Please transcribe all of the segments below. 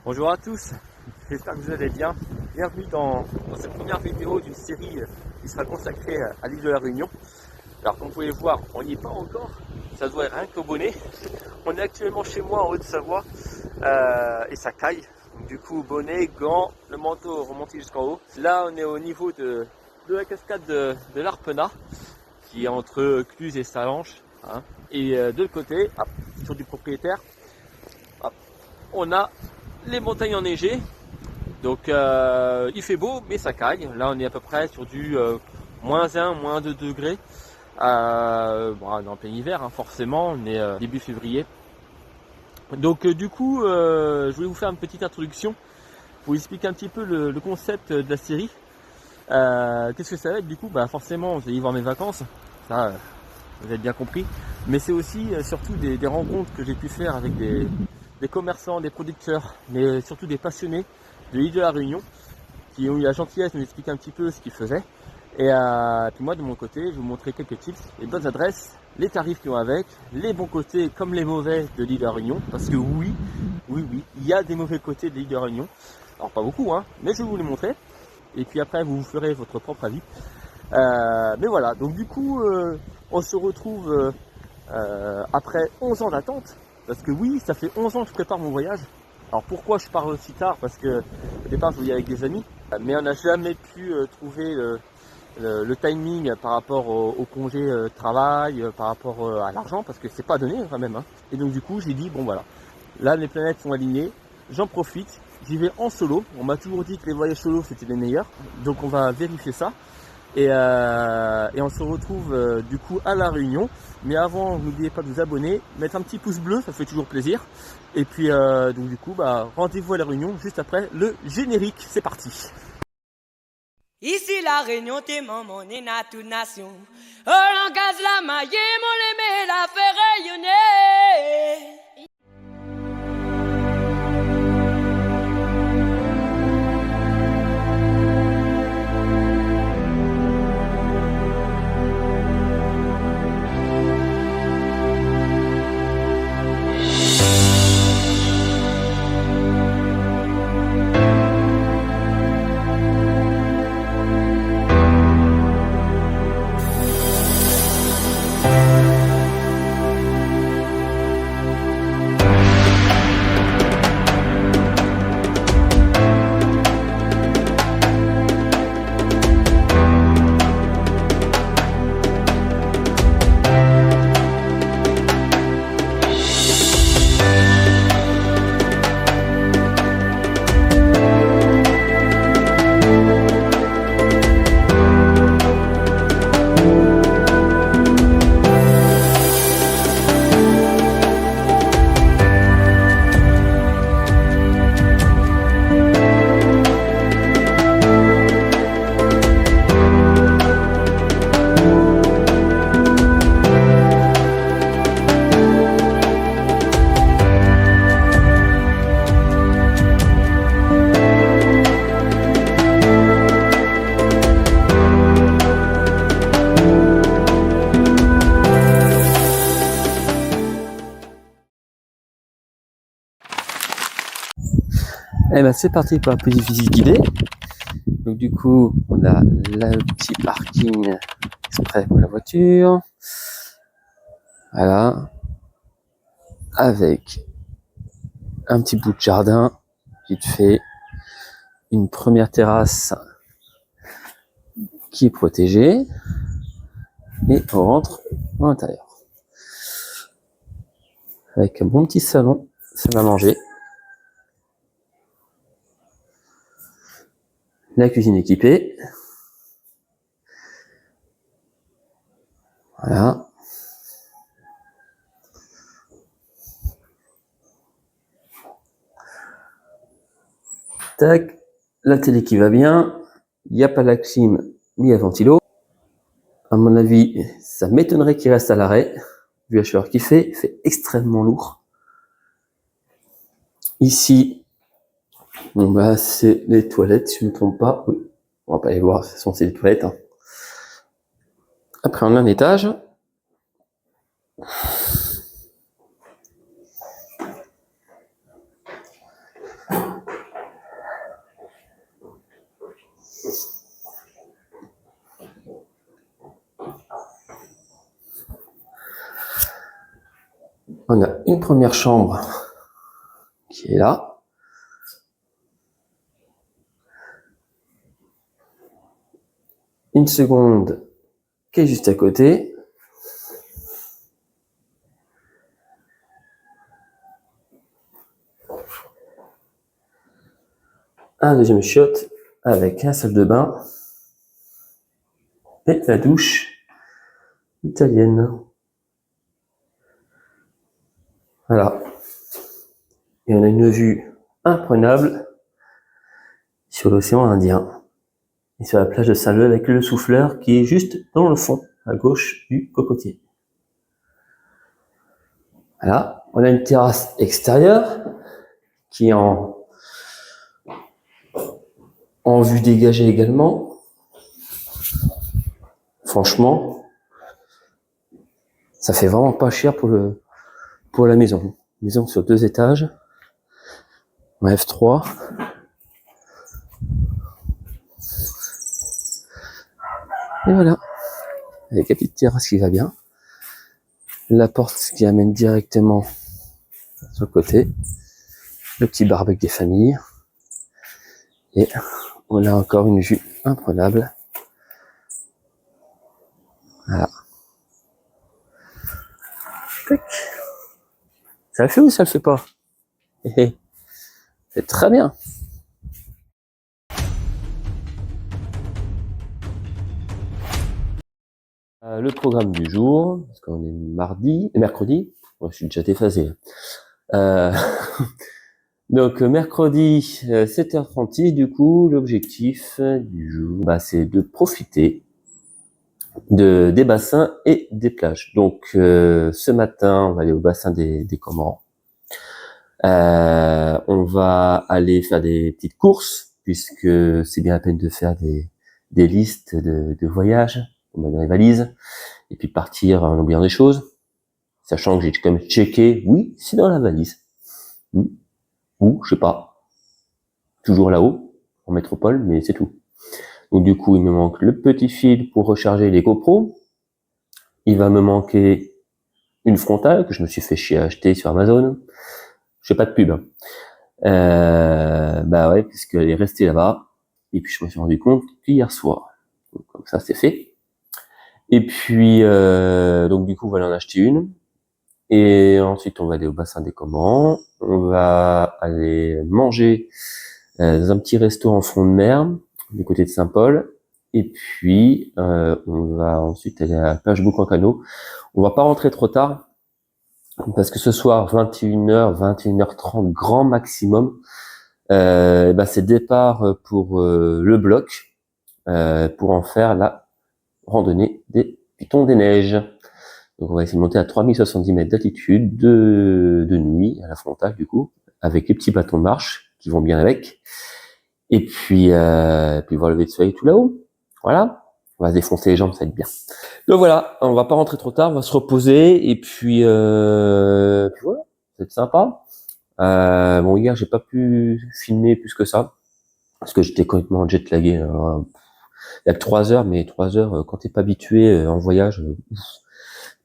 Bonjour à tous, j'espère que vous allez bien. Bienvenue dans cette première vidéo d'une série qui sera consacrée à l'île de la Réunion. Alors comme vous pouvez voir, on n'y est pas encore, ça doit être rien qu'au bonnet. On est actuellement chez moi en Haute-Savoie et ça caille. Donc, du coup, bonnet, gants, le manteau remonté jusqu'en haut. Là on est au niveau de la cascade de l'Arpenat, qui est entre Cluse et Salanches. Hein. Et de l'autre côté, sur du propriétaire, on a les montagnes enneigées. Donc il fait beau mais ça caille. Là on est à peu près sur du -1, -2 degrés. Bon, on est en plein hiver hein, forcément, on est début février. Donc du coup je voulais vous faire une petite introduction pour vous expliquer un petit peu le concept de la série. Qu'est-ce que ça va être du coup? Forcément vous allez y voir mes vacances, ça vous avez bien compris. Mais c'est aussi surtout des rencontres que j'ai pu faire avec des commerçants, des producteurs, mais surtout des passionnés de l'île de la Réunion qui ont eu la gentillesse de nous expliquer un petit peu ce qu'ils faisaient. Et puis moi de mon côté, je vais vous montrer quelques tips, les bonnes adresses, les tarifs qui vont avec, les bons côtés comme les mauvais de l'île de la Réunion. Parce que oui, il y a des mauvais côtés de l'île de la Réunion. Alors pas beaucoup, hein, mais je vais vous les montrer. Et puis après, vous ferez votre propre avis. Mais voilà, donc du coup, on se retrouve après 11 ans d'attente. Parce que oui, ça fait 11 ans que je prépare mon voyage. Alors pourquoi je pars aussi tard? Parce que au départ je voulais avec des amis, mais on n'a jamais pu trouver le timing par rapport au congé travail, par rapport à l'argent, parce que c'est pas donné quand même. Hein. Et donc du coup j'ai dit bon voilà, là les planètes sont alignées, j'en profite, j'y vais en solo. On m'a toujours dit que les voyages solo c'était les meilleurs, donc on va vérifier ça. Et on se retrouve du coup à La Réunion. Mais avant, n'oubliez pas de vous abonner, mettre un petit pouce bleu, ça fait toujours plaisir. Et puis donc du coup, rendez-vous à La Réunion juste après le générique. C'est parti. Ici la Réunion, t'es maman, on est na toute nation. Oh, l'engage la maille, mon l'aimé, la fait rayonner. Et c'est parti pour un peu difficile guidé. Donc du coup, on a le petit parking exprès pour la voiture. Voilà. Avec un petit bout de jardin, vite fait. Une première terrasse qui est protégée. Et on rentre à l'intérieur. Avec un bon petit salon, salle à manger. La cuisine équipée. Voilà. Tac. La télé qui va bien. Il n'y a pas la clim, ni la ventilo. À mon avis, ça m'étonnerait qu'il reste à l'arrêt. Vu la chaleur qu'il fait, il fait extrêmement lourd. Ici, bon c'est les toilettes, si je ne me trompe pas. Oui. On va pas les voir, de toute façon c'est les toilettes. Hein. Après on a un étage. On a une première chambre qui est là. Une seconde qui est juste à côté. Un deuxième chiotte avec la salle de bain et la douche italienne. Voilà. Et on a une vue imprenable sur l'océan Indien et sur la plage de Saint-Leu avec le souffleur qui est juste dans le fond, à gauche du cocotier. Voilà. On a une terrasse extérieure qui est en vue dégagée également. Franchement, ça fait vraiment pas cher pour la maison. Maison sur 2 étages, en F3. Et voilà, avec la petite terrasse qui va bien. La porte qui amène directement sur le côté. Le petit barbecue des familles. Et on a encore une vue imprenable. Voilà. Ça le fait ou ça le fait pas? C'est très bien. Le programme du jour, parce qu'on est mercredi. Moi, je suis déjà déphasé. Donc mercredi 7h36, du coup, l'objectif du jour, c'est de profiter des bassins et des plages. Donc ce matin, on va aller au bassin des Comores. On va aller faire des petites courses, puisque c'est bien la peine de faire des listes de voyage, on met dans les valises, et puis partir en oubliant des choses, sachant que j'ai quand même checké, oui, c'est dans la valise. Ou, je sais pas, toujours là-haut, en métropole, mais c'est tout. Donc du coup, il me manque le petit fil pour recharger les GoPro. Il va me manquer une frontale que je me suis fait chier à acheter sur Amazon. Je fais pas de pub. Ouais, puisqu'elle est restée là-bas. Et puis je me suis rendu compte qu'hier soir. Donc, comme ça, c'est fait. Et puis, donc du coup, on va aller en acheter une. Et ensuite, on va aller au bassin des Comores. On va aller manger dans un petit resto en front de mer, du côté de Saint-Paul. Et puis, on va ensuite aller à la plage Boucan-Canot. On va pas rentrer trop tard, parce que ce soir, 21h, 21h30, grand maximum, c'est départ pour le bloc, pour en faire la randonnée des Pitons des Neiges. Donc on va essayer de monter à 3070 mètres d'altitude de nuit, à la frontale du coup, avec les petits bâtons de marche qui vont bien avec. Et puis voir le lever de soleil tout là-haut. Voilà. On va se défoncer les jambes, ça va être bien. Donc voilà, on va pas rentrer trop tard, on va se reposer et puis voilà, ça va être sympa. Bon, hier j'ai pas pu filmer plus que ça parce que j'étais complètement jet-lagué. Il y a que 3 heures, mais 3 heures quand t'es pas habitué en voyage.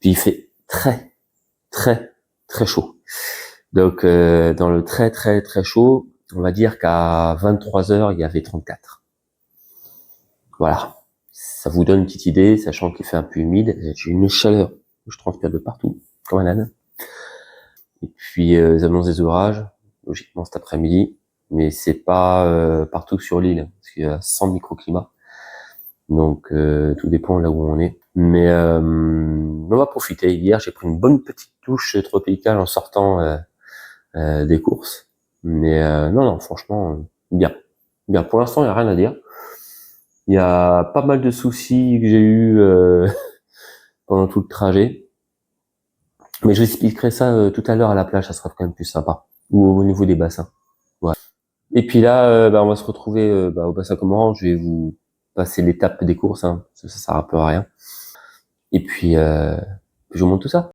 Puis il fait très très très chaud. Donc dans le très très très chaud, on va dire qu'à 23 heures il y avait 34. Voilà. Ça vous donne une petite idée, sachant qu'il fait un peu humide. J'ai une chaleur, je transpire de partout, comme un âne. Et puis, ils annoncent des orages, logiquement cet après-midi, mais c'est pas partout sur l'île, parce qu'il y a 100 microclimats. Donc, tout dépend là où on est. Mais on va profiter. Hier, j'ai pris une bonne petite douche tropicale en sortant des courses. Mais non, franchement, bien. Bien, pour l'instant, il n'y a rien à dire. Il y a pas mal de soucis que j'ai eu pendant tout le trajet. Mais je vous expliquerai ça tout à l'heure à la plage, ça sera quand même plus sympa. Ou au niveau des bassins. Voilà. Et puis là, on va se retrouver au bassin Comores. Je vais vous passer l'étape des courses, ça sert un peu à rien. Et puis, je vous montre tout ça.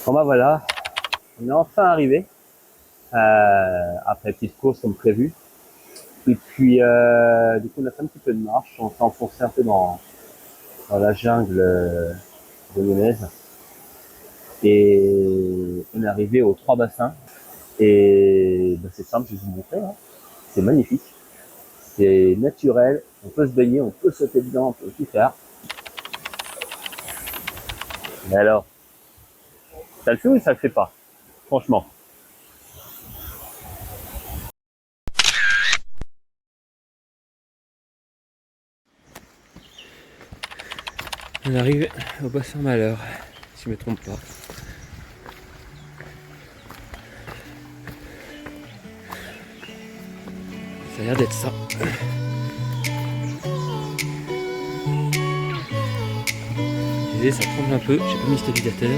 Bon bah voilà, on est enfin arrivé, après petite course comme prévu. Et puis du coup on a fait un petit peu de marche, on s'est enfoncé un peu dans la jungle bolognaise. Et on est arrivé aux 3 bassins. Et ben, c'est simple, je vais vous montrer. Hein. C'est magnifique. C'est naturel. On peut se baigner, on peut sauter dedans, on peut tout faire. Mais alors, ça le fait ou ça le fait pas? Franchement. On arrive au bassin Malheur, si je me trompe pas. Ça a l'air d'être ça. Désolé, ça tremble un peu, j'ai pas mis stabilisateur.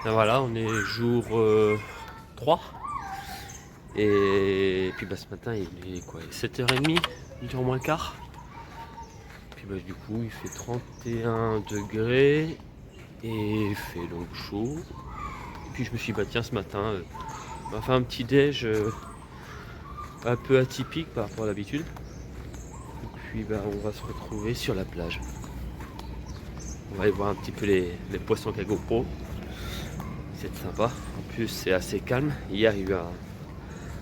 Ben voilà, on est jour 3. Et puis bah, ce matin il est quoi, 7h30, 8h moins le quart. Puis bah, du coup il fait 31 degrés et il fait donc chaud. Et puis je me suis dit bah tiens ce matin on va faire un petit déj un peu atypique par rapport à l'habitude. Et puis bah, on va se retrouver sur la plage. On va aller voir un petit peu les poissons qu'à GoPro. C'est sympa. En plus c'est assez calme. Hier il y a eu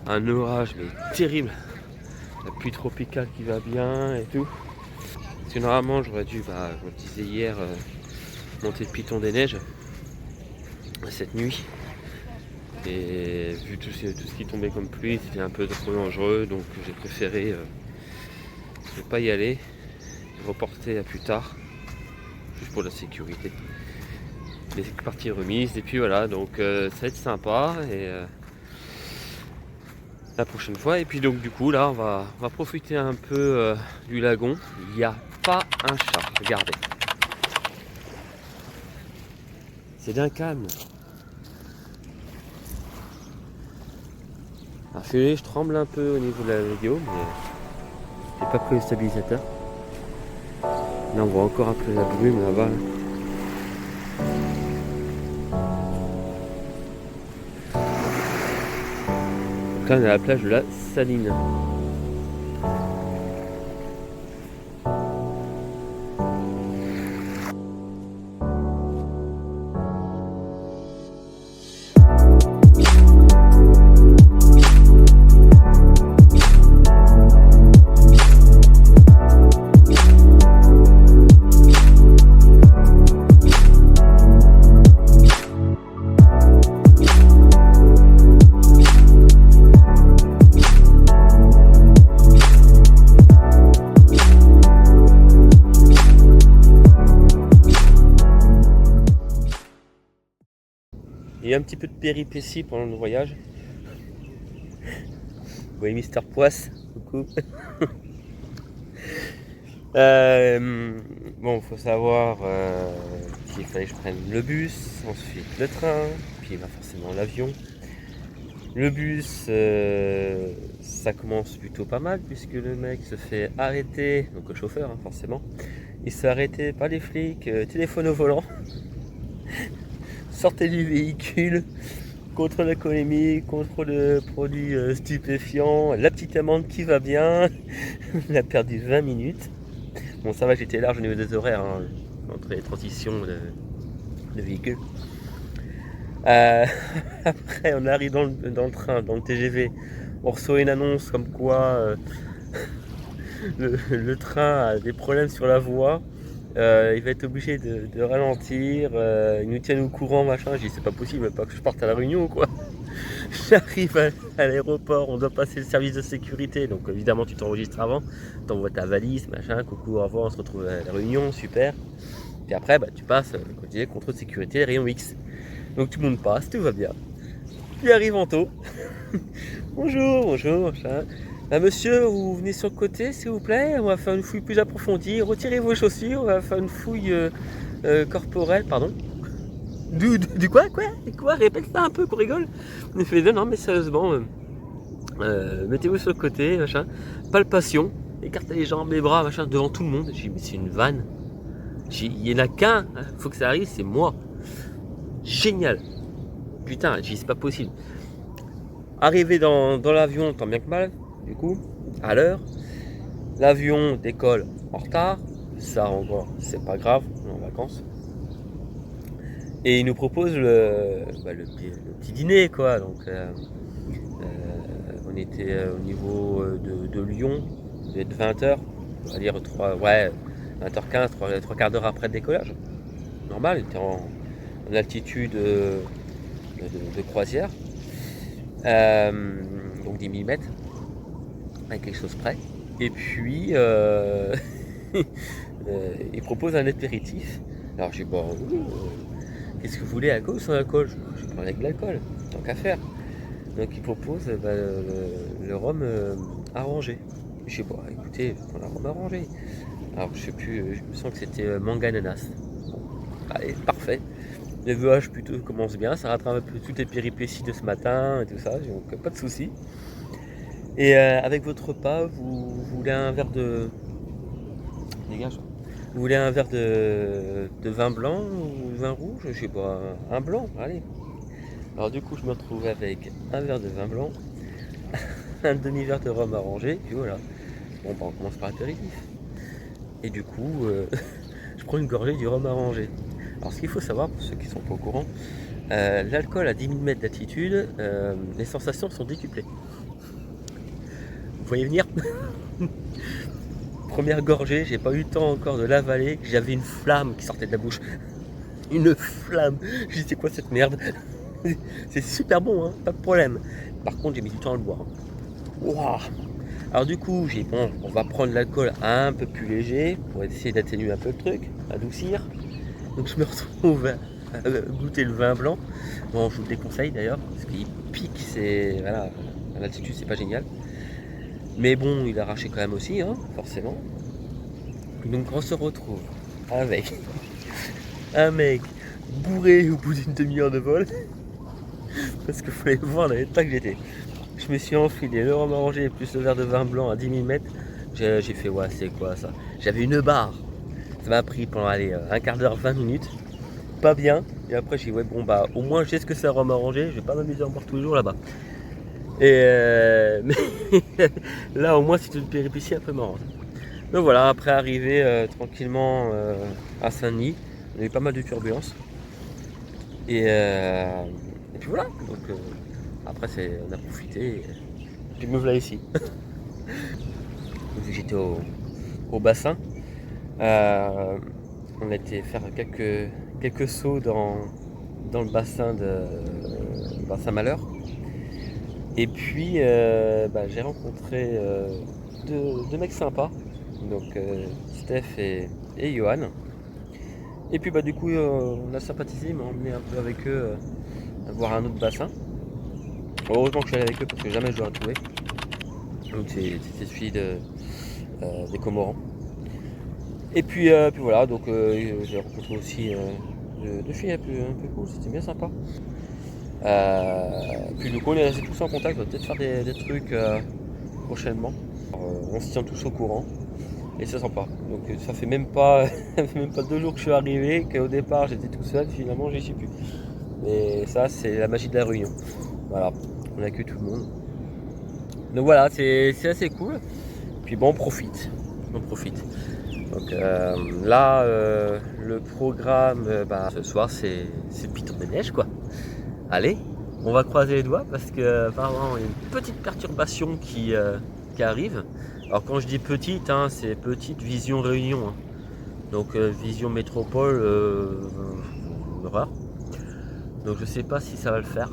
un orage mais terrible. La pluie tropicale qui va bien et tout. Parce que normalement j'aurais dû, bah, je le disais hier, monter le piton des neiges cette nuit. Et vu tout ce qui tombait comme pluie, c'était un peu trop dangereux, donc j'ai préféré ne pas y aller, reporter à plus tard, juste pour la sécurité. Les parties remises, et puis voilà, donc ça va être sympa, et la prochaine fois. Et puis donc du coup là on va profiter un peu du lagon. Il n'y a pas un chat, regardez. C'est d'un calme. Alors je tremble un peu au niveau de la vidéo, mais j'ai pas pris le stabilisateur. Là on voit encore un peu la brume là-bas. Donc là on est à la plage de la Saline. Il y a un petit peu de péripéties pendant le voyage. Vous voyez Mister Poisse, coucou. Bon, faut savoir qu'il fallait que je prenne le bus, ensuite le train, puis bah, forcément l'avion. Le bus, ça commence plutôt pas mal puisque le mec se fait arrêter, donc le chauffeur hein, forcément, il se fait arrêter par les flics, téléphone au volant, sortez du véhicule, contrôle alcoolémique, contrôle de produits stupéfiants, la petite amende qui va bien, il a perdu 20 minutes. Bon ça va, j'étais large au niveau des horaires, hein, entre les transitions de véhicules. Après on arrive dans le train, dans le TGV, on reçoit une annonce comme quoi le train a des problèmes sur la voie, il va être obligé de ralentir, ils nous tiennent au courant machin. J'ai dit c'est pas possible, pas que je parte à la Réunion quoi. J'arrive à l'aéroport, on doit passer le service de sécurité, donc évidemment tu t'enregistres avant, t'envoies ta valise, machin, coucou, au revoir, on se retrouve à la Réunion, super. Puis après tu passes, comme je disais, contrôle de sécurité, rayon X. Donc tout le monde passe, tout va bien. Puis arrive Anto. Bonjour, machin. Monsieur, vous venez sur le côté s'il vous plaît, on va faire une fouille plus approfondie, retirez vos chaussures, on va faire une fouille corporelle, pardon. Du quoi, répète ça un peu qu'on rigole. On fait non mais sérieusement, mettez-vous sur le côté, machin, palpation, écartez les jambes, les bras, machin, devant tout le monde. J'ai dit mais c'est une vanne. Il y en a qu'un, faut que ça arrive, c'est moi. Génial. Putain, j'ai dit c'est pas possible. Arrivé dans l'avion, tant bien que mal, du coup, à l'heure, l'avion décolle en retard, ça encore, c'est pas grave, on est en vacances. Et il nous propose le petit dîner, quoi. Donc, on était au niveau de Lyon, il devait être 20h, on va dire 20h15, 3 quarts d'heure après le décollage. Normal, il était en altitude de croisière. Donc 10 000 mètres, avec quelque chose près. Et puis, il propose un apéritif. Alors j'ai dit, bon, qu'est-ce que vous voulez, alcool ou sans alcool? Je prends avec de l'alcool, tant qu'à faire. Donc il propose le rhum arrangé. Je sais pas, écoutez, je prends le rhum arrangé. Alors je sais plus, je me sens que c'était mangue ananas. Bon, allez, parfait. Le VH plutôt commence bien, ça rattrape un peu toutes les péripéties de ce matin et tout ça, donc pas de soucis. Et avec votre repas, vous voulez un verre de... Dégage. Vous voulez un verre de vin blanc ou vin rouge? Je sais pas, un blanc, allez. Alors du coup, je me retrouve avec un verre de vin blanc, un demi-verre de rhum arrangé, et voilà. Bon, bah, on commence par l'apéritif. Et du coup, je prends une gorgée du rhum arrangé. Alors ce qu'il faut savoir, pour ceux qui ne sont pas au courant, l'alcool à 10 000 mètres d'altitude, les sensations sont décuplées. Vous voyez venir? Première gorgée, j'ai pas eu le temps encore de l'avaler, j'avais une flamme qui sortait de la bouche. Une flamme. Je dis c'est quoi cette merde? C'est super bon, hein, pas de problème. Par contre j'ai mis du temps à le boire. Wow. Alors du coup j'ai dit bon, on va prendre l'alcool un peu plus léger pour essayer d'atténuer un peu le truc, adoucir. Donc je me retrouve à goûter le vin blanc. Bon, je vous le déconseille d'ailleurs, parce qu'il pique, c'est. Voilà, à l'altitude c'est pas génial. Mais bon, il arrachait quand même aussi, hein, forcément. Donc on se retrouve avec un mec bourré au bout d'une demi-heure de vol. Parce que vous allez voir dans l'état que j'étais. Je me suis enfilé le rhum arrangé plus le verre de vin blanc à 10 000 mètres. J'ai fait ouais, c'est quoi ça? J'avais une barre. Ça m'a pris pendant un quart d'heure, 20 minutes. Pas bien. Et après j'ai dit ouais bon bah au moins je sais ce que c'est un rhum arrangé. Je vais pas m'amuser à en boire tous les jours là-bas. Et mais là au moins c'est une péripétie un peu marrante. Donc voilà, après arriver tranquillement à Saint-Denis, on a eu pas mal de turbulences. Et puis voilà, donc après on a profité. Et puis me voilà ici. J'étais au bassin. On a été faire quelques sauts dans le bassin bassin Malheur. Et puis j'ai rencontré deux mecs sympas, donc Steph et Johan. Et puis du coup on a sympathisé, ils m'ont emmené un peu avec eux voir un autre bassin. Heureusement que je suis allé avec eux parce que jamais je l'aurais trouvé. Donc c'était celui des Comorans. Et puis voilà, donc j'ai rencontré aussi deux filles un peu cool, c'était bien sympa. Puis du coup on est restés tous en contact, on va peut-être faire des trucs prochainement. On se tient tous au courant et c'est sympa. Donc ça fait même pas, ça fait même pas 2 jours que je suis arrivé, qu'au départ j'étais tout seul, finalement j'y suis plus. Mais ça c'est la magie de la réunion. Voilà, on accueille tout le monde. Donc voilà, c'est assez cool. Puis bon, on profite. On profite. Donc là, le programme ce soir, c'est le Python des neiges, quoi. Allez, on va croiser les doigts parce que apparemment il y a une petite perturbation qui arrive. Alors quand je dis petite, hein, c'est petite vision réunion. Hein. Donc vision métropole, horreur. Donc je sais pas si ça va le faire.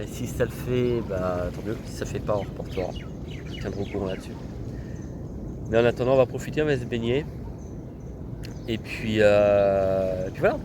Et si ça le fait, tant mieux. Si ça le fait pas, on reportera. Je tiendrai au courant là-dessus. Mais en attendant, on va profiter, on va se baigner. Et puis voilà.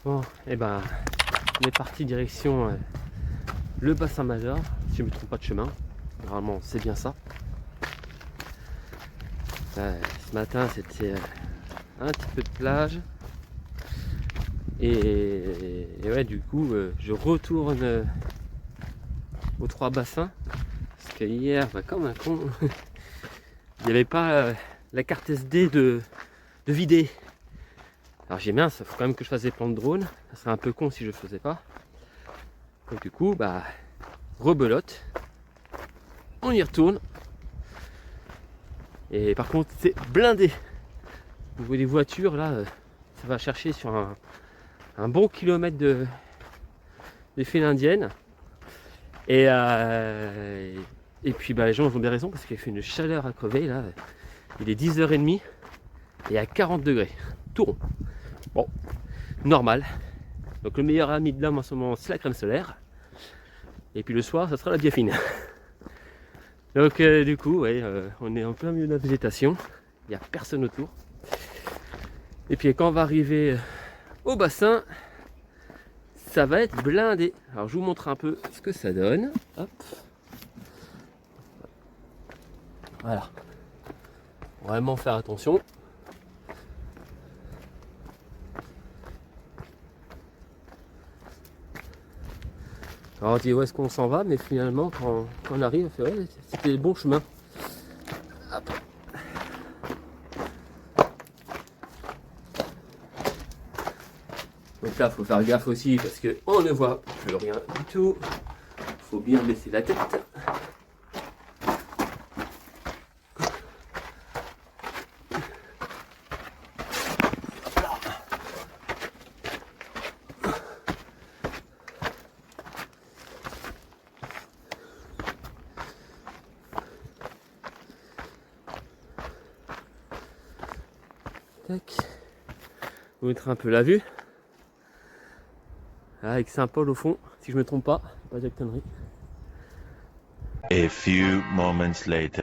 Bon, et ben, on est parti direction le bassin majeur, si je ne me trompe pas de chemin. Normalement, c'est bien ça. Ce matin, c'était un petit peu de plage. Et ouais, du coup, je retourne aux 3 bassins. Parce que hier, comme un con, il n'y avait pas la carte SD de vider. Alors j'ai bien, il faut quand même que je fasse des plans de drone. Ça serait un peu con si je ne le faisais pas. Donc du coup, rebelote. On y retourne. Et par contre, c'est blindé. Au niveau des voitures, là, ça va chercher sur un bon kilomètre des file indienne. Et puis les gens ont bien raison parce qu'il fait une chaleur à crever là. Il est 10h30 et à 40 degrés. Tout rond. Bon, normal. Donc le meilleur ami de l'homme en ce moment, c'est la crème solaire. Et puis le soir, ça sera la biafine. Donc du coup, ouais, on est en plein milieu de la végétation. Il n'y a personne autour. Et puis quand on va arriver au bassin, ça va être blindé. Alors je vous montre un peu ce que ça donne. Hop. Voilà. Vraiment faire attention. Alors on dit où est-ce qu'on s'en va, mais finalement quand on arrive, on fait ouais, c'était le bon chemin. Hop. Donc là, il faut faire gaffe aussi parce qu'on ne voit plus rien du tout. Il faut bien baisser la tête. Tac. Vous mettrez un peu la vue. Avec Saint-Paul au fond, si je me trompe pas Jack Connery. A few moments later.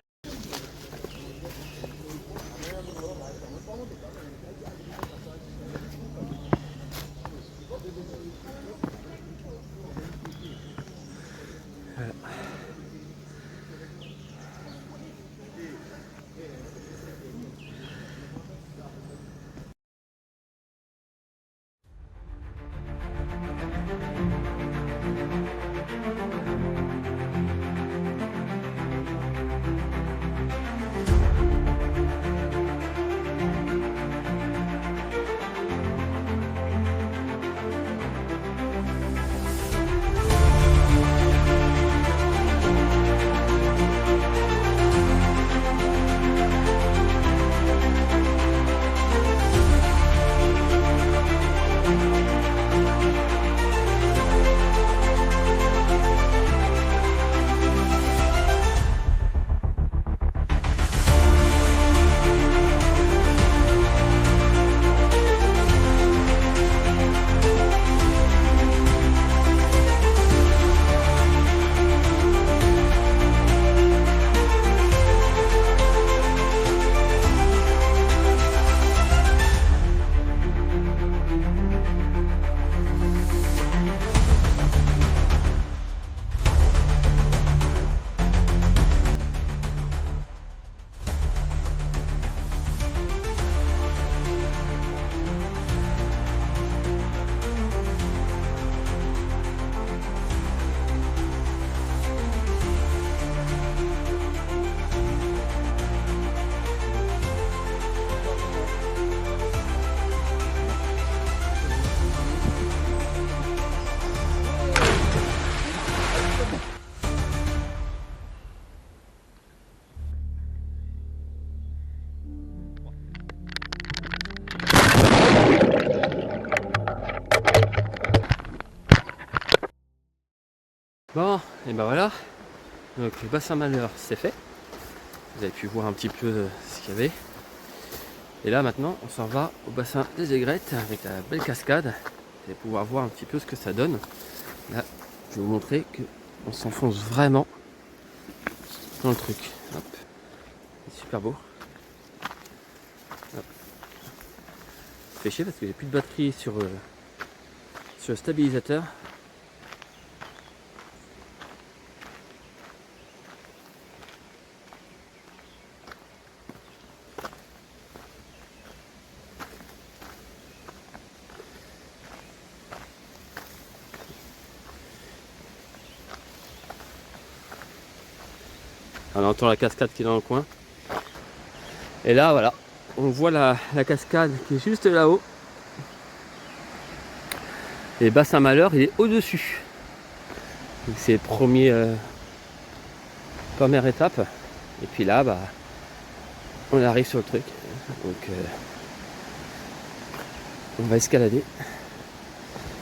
Bon, et ben voilà. Donc le bassin malheur c'est fait. Vous avez pu voir un petit peu ce qu'il y avait. Et là maintenant on s'en va au bassin des aigrettes avec la belle cascade. Vous allez pouvoir voir un petit peu ce que ça donne. Là je vais vous montrer qu'on s'enfonce vraiment dans le truc. Hop. C'est super beau. Hop. Ça fait chier parce que j'ai plus de batterie sur sur le stabilisateur. On entend la cascade qui est dans le coin. Et là, voilà, on voit la cascade qui est juste là-haut. Et Bassin Malheur, il est au-dessus. Donc c'est le première étape. Et puis là, bah, on arrive sur le truc. Donc on va escalader.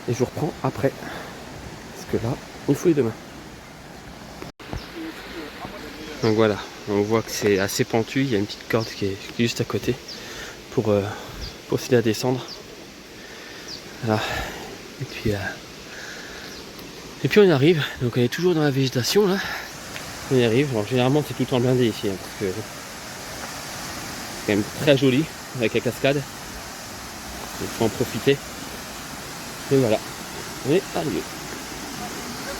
Et je vous reprends après. Parce que là, il faut y demain. Donc voilà, on voit que c'est assez pentu, il y a une petite corde qui est juste à côté pour s'aider à descendre. Voilà. Et puis on y arrive, donc on est toujours dans la végétation là. On y arrive, alors généralement c'est tout le temps blindé ici, hein, parce que c'est quand même très joli avec la cascade. Il faut en profiter. Et voilà, on est arrivé.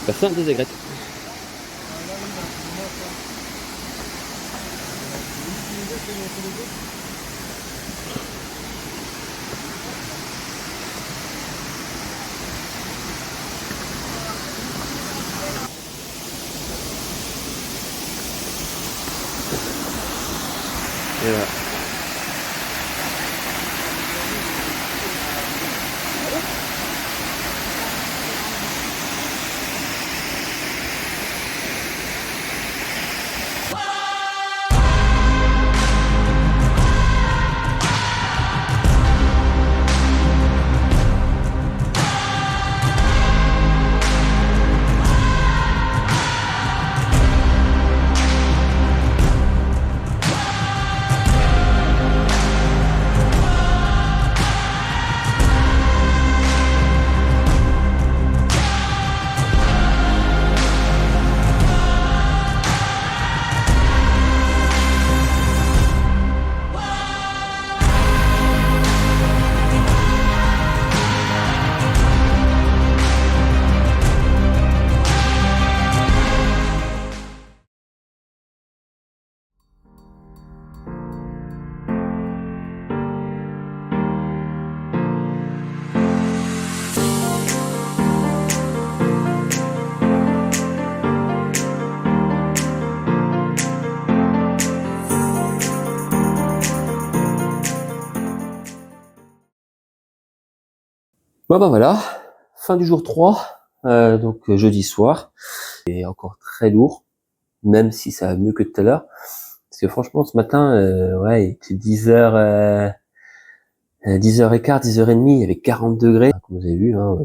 Bassin des Aigrettes. Et voilà. Bon bah voilà, fin du jour 3, donc jeudi soir, et encore très lourd, même si ça va mieux que tout à l'heure, parce que franchement ce matin, ouais, il était 10h, 10h15, 10h30, il y avait 40 degrés, comme vous avez vu, hein,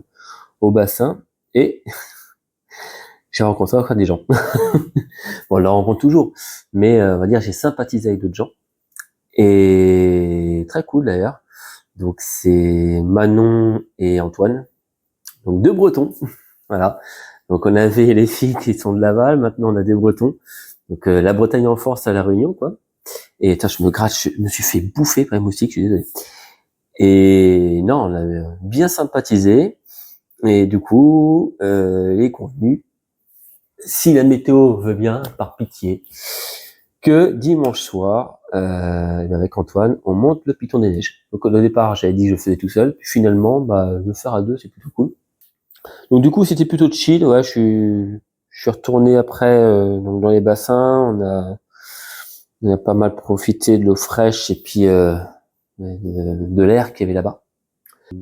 au bassin, et j'ai rencontré encore des gens. Bon, on la rencontre toujours, mais on va dire j'ai sympathisé avec d'autres gens, et très cool d'ailleurs. Donc c'est Manon et Antoine, donc deux Bretons, voilà. Donc on avait les filles qui sont de Laval, maintenant on a des Bretons. Donc la Bretagne en force à La Réunion, quoi. Et attends, je me suis fait bouffer par les moustiques, je suis désolé. Et non, on a bien sympathisé. Et du coup, il est convenu, si la météo veut bien, par pitié, que dimanche soir, avec Antoine, on monte le Piton des Neiges. Donc au départ, j'avais dit que je le faisais tout seul, puis finalement, bah, le faire à deux, c'est plutôt cool. Donc du coup, c'était plutôt chill. Ouais, je suis retourné après donc dans les bassins. On a pas mal profité de l'eau fraîche et puis de l'air qu'il y avait là-bas.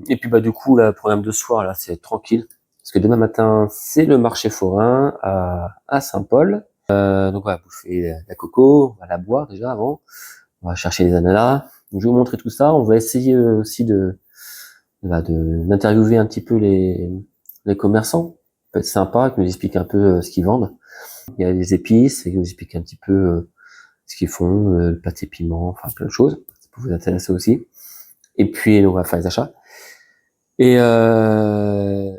Et puis bah du coup, là, le programme de soir là, c'est tranquille parce que demain matin, c'est le marché forain à Saint-Paul. Donc on va bouffer la coco, on va la boire déjà avant. On va chercher les ananas. Donc, je vais vous montrer tout ça. On va essayer aussi d'interviewer un petit peu les commerçants. Ça peut être sympa, qu'ils nous expliquent un peu ce qu'ils vendent. Il y a les épices, ils nous expliquent un petit peu ce qu'ils font, le pâté piment, enfin plein de choses. Ça peut vous intéresser aussi. Et puis on va faire les achats. Et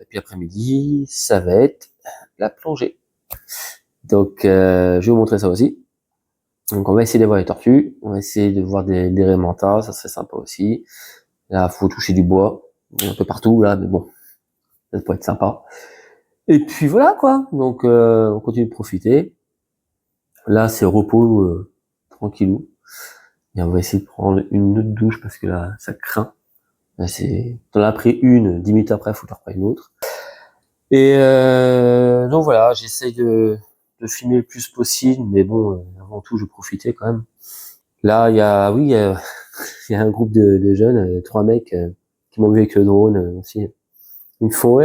puis après-midi, ça va être la plongée. Donc je vais vous montrer ça aussi. Donc on va essayer de voir les tortues, on va essayer de voir des raimentas, ça serait sympa aussi. Là, faut toucher du bois, un peu partout là, mais bon, Ça pourrait être sympa. Et puis voilà quoi. Donc on continue de profiter. Là c'est repos tranquillou. Et on va essayer de prendre une autre douche parce que là ça craint. Là, t'en as pris une, 10 minutes après, faut t'en reprendre une autre. Et donc voilà, j'essaye de filmer le plus possible, mais bon, avant tout, je profitais quand même. Là, il y a il y a un groupe de jeunes, 3 mecs qui m'ont vu avec le drone aussi. Ils me font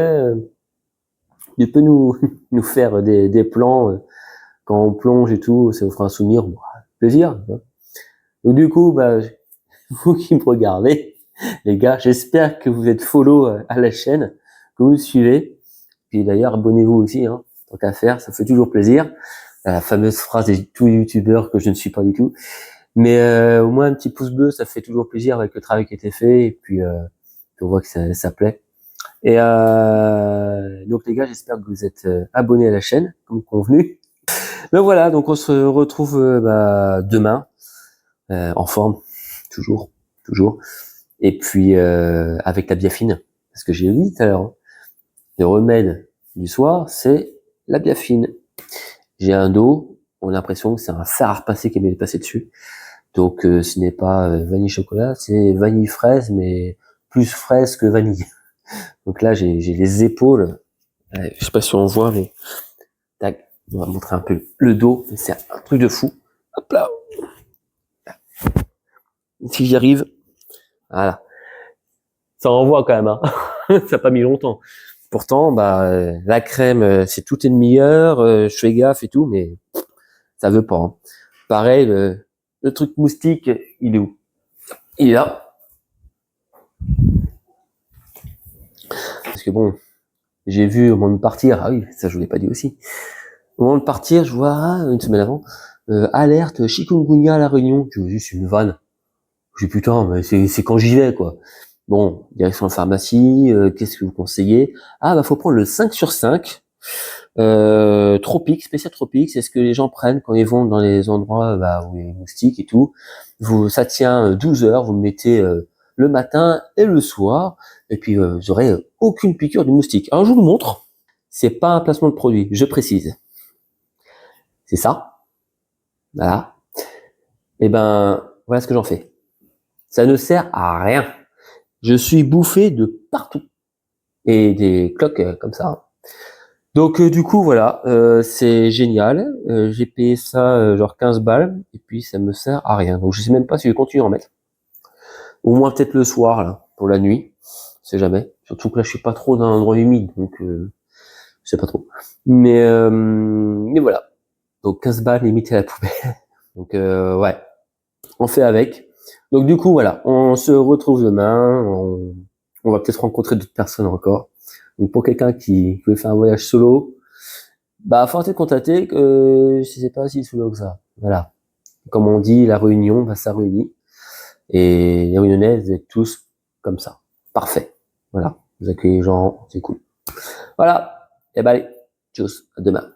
tu peux nous faire des plans quand on plonge et tout, ça vous fera un souvenir, bon, plaisir. Tu vois. Donc du coup, bah, vous qui me regardez, les gars, j'espère que vous êtes follow à la chaîne, que vous me suivez. Puis d'ailleurs, abonnez-vous aussi, hein, tant qu'à faire, ça fait toujours plaisir. La fameuse phrase de tous les youtubeurs que je ne suis pas du tout. Mais au moins un petit pouce bleu, ça fait toujours plaisir avec le travail qui a été fait. Et puis, on voit que ça plaît. Et donc les gars, j'espère que vous êtes abonnés à la chaîne, comme convenu. Donc voilà, donc on se retrouve demain, en forme, toujours. Et puis avec la biafine, parce que j'ai dit tout à l'heure, hein, le remède du soir, c'est la biafine. J'ai un dos, on a l'impression que c'est un fer à repasser qui m'est passé dessus. Donc ce n'est pas vanille chocolat, c'est vanille fraise, mais plus fraise que vanille. Donc là j'ai les épaules, je sais pas si on voit, mais tac, on va montrer un peu le dos, c'est un truc de fou. Hop là. Si j'y arrive, voilà. Ça envoie quand même, hein. Ça n'a pas mis longtemps. Pourtant, la crème, c'est tout est de meilleur, je fais gaffe et tout, mais ça veut pas. Hein. Pareil, le truc moustique, il est où? Il est là. Parce que bon, j'ai vu au moment de partir, ah oui, ça je vous l'ai pas dit aussi. Au moment de partir, je vois, une semaine avant, alerte chikungunya à La Réunion. Je me dis, c'est une vanne. Je dis, putain, mais c'est quand j'y vais, quoi. Bon, direction la pharmacie, qu'est-ce que vous conseillez? Ah, faut prendre le 5 sur 5. Tropique, spécial tropique, c'est ce que les gens prennent quand ils vont dans les endroits où il y a les moustiques et tout. Ça tient 12 heures, vous le mettez le matin et le soir, et puis vous aurez aucune piqûre de moustique. Alors je vous le montre, c'est pas un placement de produit, je précise. C'est ça, voilà. Et voilà ce que j'en fais. Ça ne sert à rien. Je suis bouffé de partout. Et des cloques comme ça. Donc du coup voilà, c'est génial. J'ai payé ça genre 15 balles et puis ça me sert à rien. Donc je sais même pas si je vais continuer à en mettre. Au moins peut-être le soir là, pour la nuit. Je sais jamais. Surtout que là je suis pas trop dans un endroit humide, donc je sais pas trop. Mais voilà. Donc 15 balles limité à la poubelle. Donc ouais, on fait avec. Donc du coup voilà, on se retrouve demain. On va peut-être rencontrer d'autres personnes encore. Donc pour quelqu'un qui veut faire un voyage solo, faut arrêter de contacter que je sais pas si solo que ça. Voilà. Comme on dit, la réunion, ça réunit. Et les Réunionnais, vous êtes tous comme ça. Parfait. Voilà. Vous accueillez les gens, c'est cool. Voilà. Et allez, tchuss, à demain.